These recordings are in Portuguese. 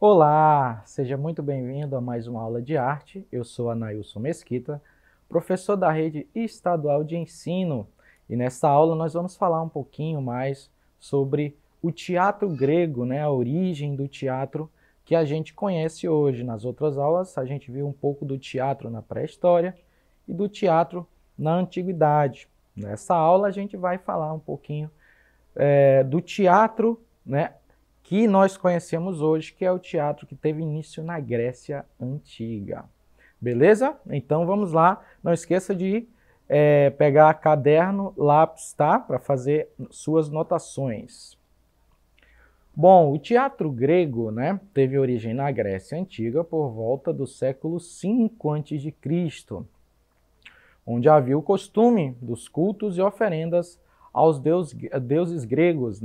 Olá, seja muito bem-vindo a mais uma aula de arte. Eu sou Anailson Mesquita, professor da Rede Estadual de Ensino. E nesta aula nós vamos falar um pouquinho mais sobre o teatro grego, a origem do teatro que a gente conhece hoje. Nas outras aulas a gente viu um pouco do teatro na pré-história e do teatro na antiguidade. Nessa aula a gente vai falar um pouquinho do teatro, que nós conhecemos hoje, que é o teatro que teve início na Grécia Antiga. Beleza? Então vamos lá. Não esqueça de pegar caderno, lápis, tá? Para fazer suas notações. Bom, o teatro grego, teve origem na Grécia Antiga por volta do século V a.C., onde havia o costume dos cultos e oferendas aos deuses gregos,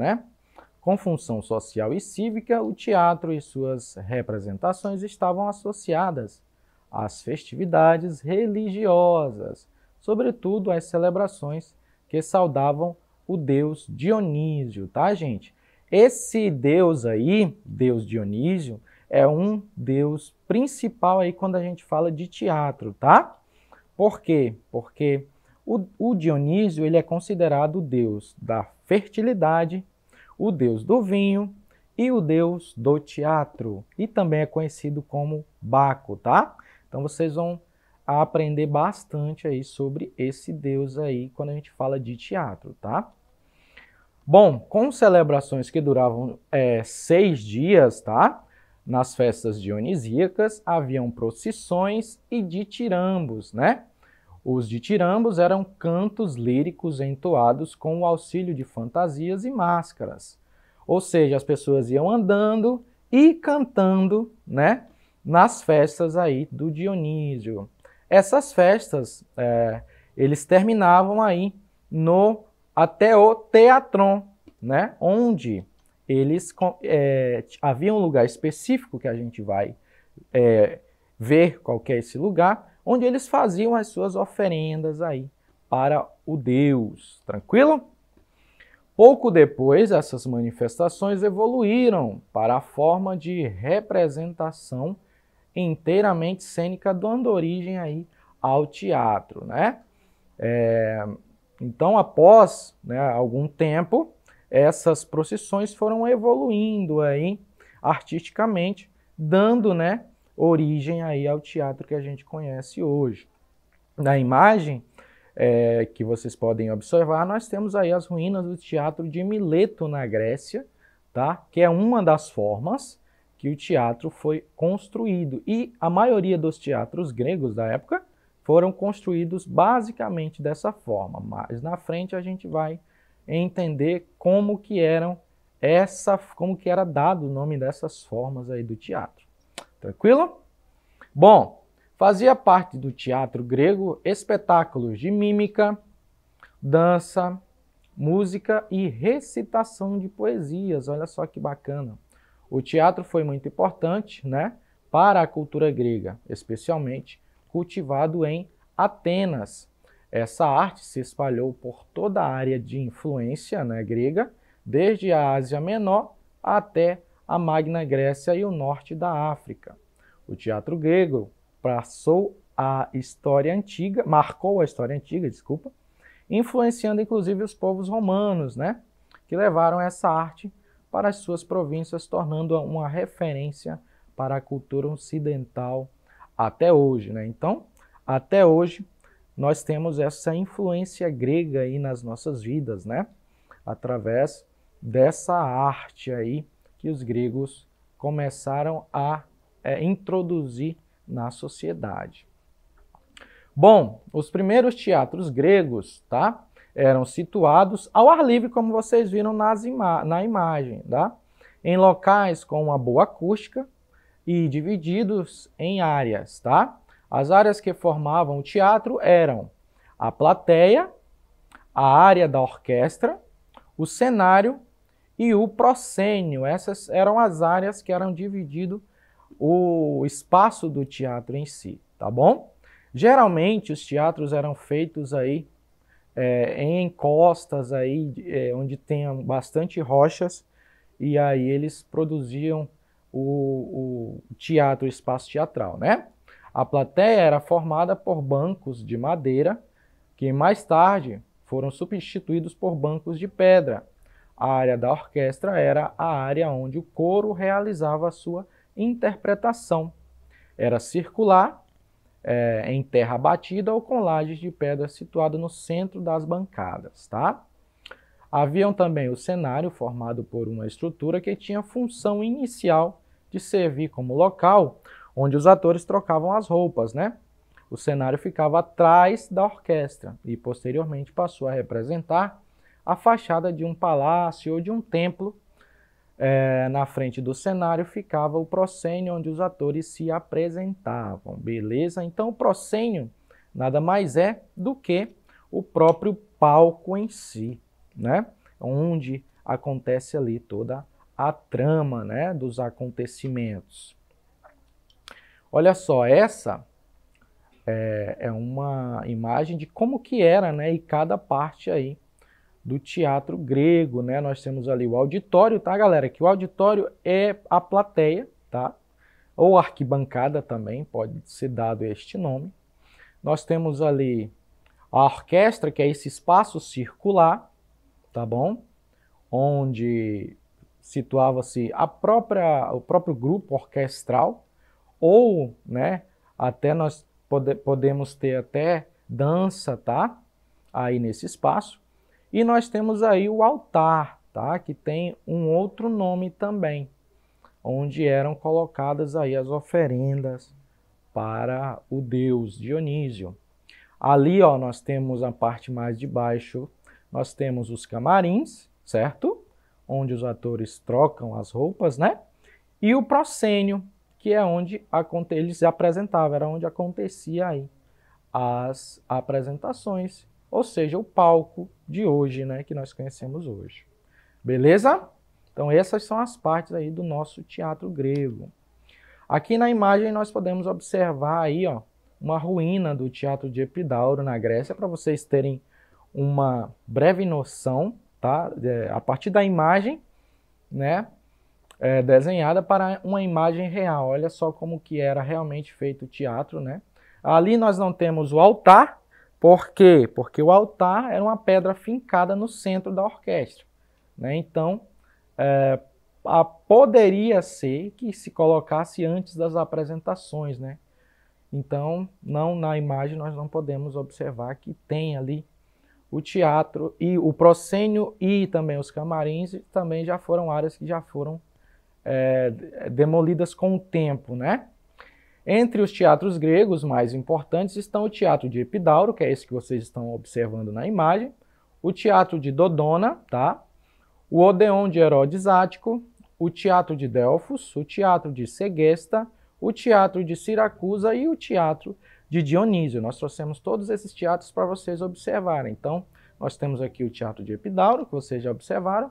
Com função social e cívica, o teatro e suas representações estavam associadas às festividades religiosas, sobretudo às celebrações que saudavam o deus Dionísio, tá, gente? Esse deus aí, deus Dionísio, é um deus principal aí quando a gente fala de teatro, tá? Por quê? Porque o Dionísio ele é considerado o deus da fertilidade, o deus do vinho e o deus do teatro. E também é conhecido como Baco, tá? Então vocês vão aprender bastante aí sobre esse deus aí quando a gente fala de teatro, tá? Bom, com celebrações que duravam 6 dias, tá? Nas festas dionisíacas haviam procissões e ditirambos, Os ditirambos eram cantos líricos entoados com o auxílio de fantasias e máscaras. Ou seja, as pessoas iam andando e cantando, nas festas aí do Dionísio. Essas festas, eles terminavam aí até o teatron, onde eles havia um lugar específico que a gente vai ver qual que é esse lugar, onde eles faziam as suas oferendas aí para o Deus, tranquilo? Pouco depois, essas manifestações evoluíram para a forma de representação inteiramente cênica, dando origem aí ao teatro, Então, após algum tempo, essas procissões foram evoluindo aí artisticamente, dando, origem aí ao teatro que a gente conhece hoje. Na imagem que vocês podem observar, nós temos aí as ruínas do teatro de Mileto, na Grécia, tá? Que é uma das formas que o teatro foi construído. E a maioria dos teatros gregos da época foram construídos basicamente dessa forma. Mas na frente a gente vai entender como que era dado o nome dessas formas aí do teatro. Tranquilo? Bom, fazia parte do teatro grego espetáculos de mímica, dança, música e recitação de poesias. Olha só que bacana. O teatro foi muito importante, para a cultura grega, especialmente cultivado em Atenas. Essa arte se espalhou por toda a área de influência grega, desde a Ásia Menor até a Magna Grécia e o norte da África. O teatro grego marcou a história antiga, influenciando inclusive os povos romanos, que levaram essa arte para as suas províncias, tornando-a uma referência para a cultura ocidental até hoje, Então, até hoje, nós temos essa influência grega aí nas nossas vidas, Através dessa arte aí que os gregos começaram a introduzir na sociedade. Bom, os primeiros teatros gregos, eram situados ao ar livre, como vocês viram na imagem, Em locais com uma boa acústica e divididos em áreas, As áreas que formavam o teatro eram a plateia, a área da orquestra, o cenário e o proscênio. Essas eram as áreas que eram dividido o espaço do teatro em si, tá bom? Geralmente os teatros eram feitos aí em encostas aí, onde tem bastante rochas, e aí eles produziam o teatro, o espaço teatral, né? A plateia era formada por bancos de madeira, que mais tarde foram substituídos por bancos de pedra. A área da orquestra era a área onde o coro realizava a sua interpretação. Era circular, em terra batida ou com lajes de pedra situada no centro das bancadas, tá? Haviam também o cenário, formado por uma estrutura que tinha função inicial de servir como local onde os atores trocavam as roupas, né? O cenário ficava atrás da orquestra e posteriormente passou a representar a fachada de um palácio ou de um templo. Na frente do cenário ficava o proscênio, onde os atores se apresentavam, beleza? Então o proscênio nada mais é do que o próprio palco em si, né? Onde acontece ali toda a trama, né, dos acontecimentos. Olha só, essa é uma imagem de como que era, né, e cada parte aí do teatro grego, né? Nós temos ali o auditório, tá, galera? Que o auditório é a plateia, tá? Ou arquibancada também, pode ser dado este nome. Nós temos ali a orquestra, que é esse espaço circular, tá bom? Onde situava-se o próprio grupo orquestral, ou, né, até nós podemos ter até dança, tá? Aí nesse espaço. E nós temos aí o altar, tá? Que tem um outro nome também, onde eram colocadas aí as oferendas para o deus Dionísio. Ali, ó, nós temos a parte mais de baixo, nós temos os camarins, certo? Onde os atores trocam as roupas, né? E o proscênio, que é onde eles se apresentavam, era onde acontecia aí as apresentações, ou seja, o palco de hoje, né, que nós conhecemos hoje. Beleza? Então essas são as partes aí do nosso teatro grego. Aqui na imagem nós podemos observar aí, ó, uma ruína do Teatro de Epidauro na Grécia, para vocês terem uma breve noção, tá? A partir da imagem, né, desenhada para uma imagem real. Olha só como que era realmente feito o teatro, né? Ali nós não temos o altar. Por quê? Porque o altar era uma pedra fincada no centro da orquestra, né? Então, poderia ser que se colocasse antes das apresentações, né? Então, na imagem nós não podemos observar que tem ali o teatro e o proscênio e também os camarins também já foram áreas que já foram demolidas com o tempo, né? Entre os teatros gregos mais importantes estão o teatro de Epidauro, que é esse que vocês estão observando na imagem, o teatro de Dodona, tá? O Odeon de Herodes Ático, o teatro de Delfos, o teatro de Segesta, o teatro de Siracusa e o teatro de Dionísio. Nós trouxemos todos esses teatros para vocês observarem. Então, nós temos aqui o teatro de Epidauro, que vocês já observaram.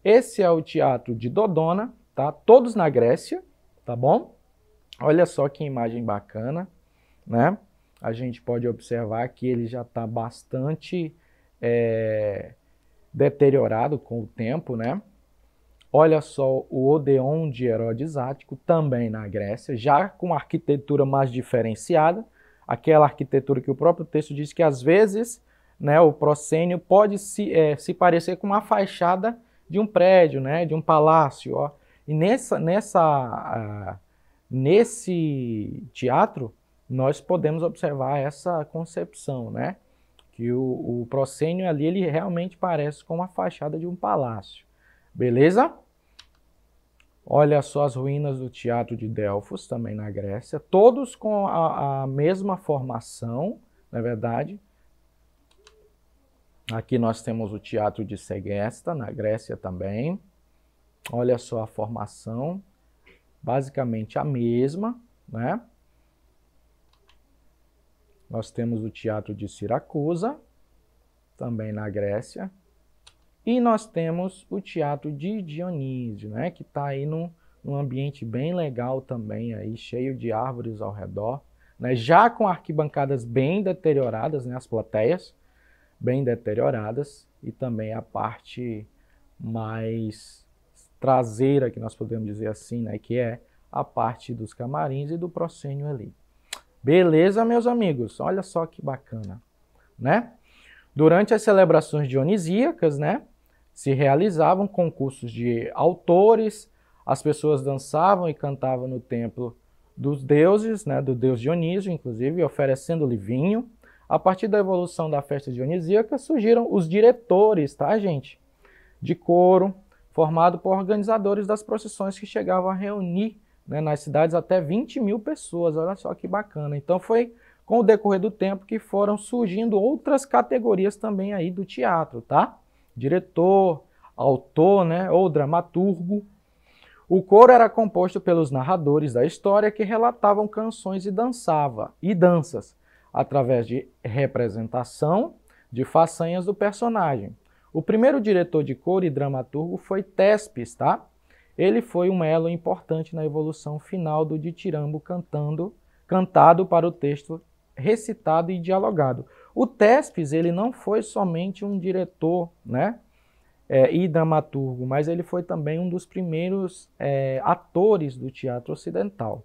Esse é o teatro de Dodona, tá? Todos na Grécia, tá bom? Olha só que imagem bacana, né? A gente pode observar que ele já está bastante deteriorado com o tempo, né? Olha só o Odeon de Herodes Ático, também na Grécia, já com arquitetura mais diferenciada, aquela arquitetura que o próprio texto diz que às vezes, né, o proscênio pode se parecer com uma fachada de um prédio, né, de um palácio, ó. E nesse teatro, nós podemos observar essa concepção, né? Que o proscênio ali, ele realmente parece com uma fachada de um palácio. Beleza? Olha só as ruínas do Teatro de Delfos, também na Grécia. Todos com a mesma formação, na verdade. Aqui nós temos o Teatro de Segesta, na Grécia também. Olha só a formação. Basicamente a mesma, né? Nós temos o Teatro de Siracusa, também na Grécia. E nós temos o Teatro de Dionísio, né? Que está aí num ambiente bem legal também, aí, cheio de árvores ao redor, né? Já com arquibancadas bem deterioradas, né? As plateias bem deterioradas, e também a parte mais traseira, que nós podemos dizer assim, né, que é a parte dos camarins e do proscênio ali. Beleza, meus amigos? Olha só que bacana, né? Durante as celebrações dionisíacas, né, se realizavam concursos de autores, as pessoas dançavam e cantavam no templo dos deuses, né, do deus Dionísio, inclusive, oferecendo-lhe vinho. A partir da evolução da festa dionisíaca, surgiram os diretores, tá, gente? De coro, formado por organizadores das procissões que chegavam a reunir, né, nas cidades até 20.000 pessoas. Olha só que bacana. Então foi com o decorrer do tempo que foram surgindo outras categorias também aí do teatro, tá? Diretor, autor, né, ou dramaturgo. O coro era composto pelos narradores da história que relatavam canções e danças, através de representação de façanhas do personagem. O primeiro diretor de coro e dramaturgo foi Tespes, tá? Ele foi um elo importante na evolução final do ditirambo cantado para o texto recitado e dialogado. O Tespes, ele não foi somente um diretor, né, e dramaturgo, mas ele foi também um dos primeiros atores do teatro ocidental.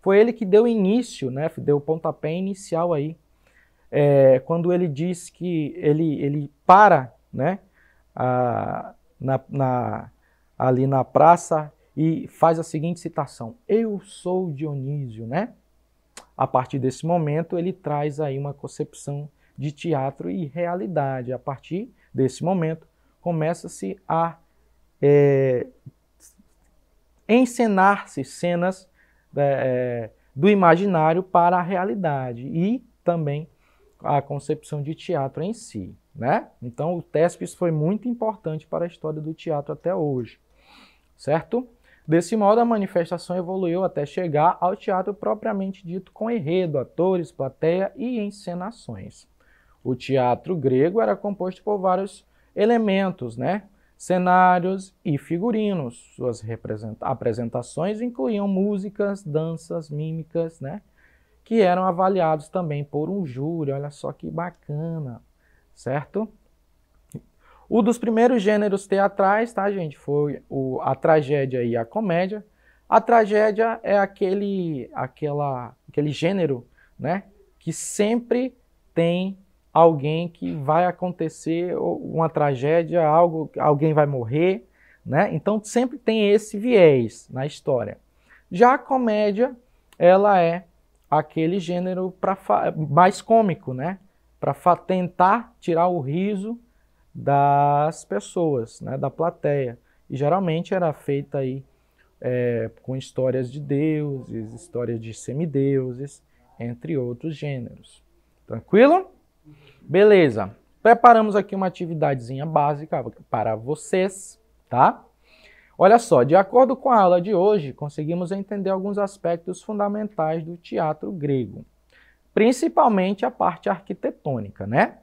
Foi ele que deu início, né, deu o pontapé inicial aí, quando ele diz que ele para, né, ali na praça e faz a seguinte citação: "Eu sou Dionísio", né? A partir desse momento ele traz aí uma concepção de teatro e realidade. A partir desse momento começa-se a encenar-se cenas do imaginário para a realidade e também a concepção de teatro em si, né? Então o Tespes foi muito importante para a história do teatro até hoje, certo? Desse modo a manifestação evoluiu até chegar ao teatro propriamente dito, com enredo, atores, plateia e encenações. O teatro grego era composto por vários elementos, né? Cenários e figurinos. Suas apresentações incluíam músicas, danças, mímicas, né, que eram avaliados também por um júri. Olha só que bacana, certo? Um dos primeiros gêneros teatrais, tá, gente, foi a tragédia e a comédia. A tragédia é aquele gênero, né, que sempre tem alguém que vai acontecer uma tragédia, alguém vai morrer, né? Então sempre tem esse viés na história. Já a comédia, ela é aquele gênero mais cômico, né? Para tentar tirar o riso das pessoas, né? Da plateia. E geralmente era feita aí com histórias de deuses, histórias de semideuses, entre outros gêneros. Tranquilo? Beleza, preparamos aqui uma atividadezinha básica para vocês, tá? Olha só, de acordo com a aula de hoje, conseguimos entender alguns aspectos fundamentais do teatro grego, principalmente a parte arquitetônica, né?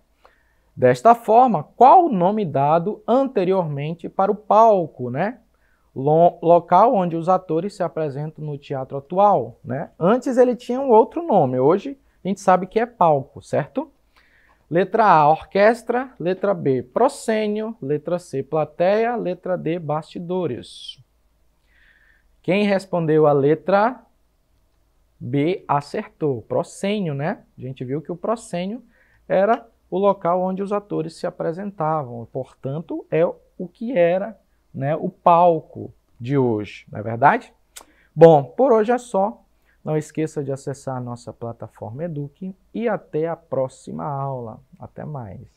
Desta forma, qual o nome dado anteriormente para o palco, né? Local onde os atores se apresentam no teatro atual, né? Antes ele tinha um outro nome, hoje a gente sabe que é palco, certo? Letra A, orquestra. Letra B, proscênio. Letra C, plateia. Letra D, bastidores. Quem respondeu a letra B acertou. Proscênio, né? A gente viu que o proscênio era o local onde os atores se apresentavam. Portanto, é o que era, né, o palco de hoje, não é verdade? Bom, por hoje é só. Não esqueça de acessar a nossa plataforma Eduque e até a próxima aula. Até mais.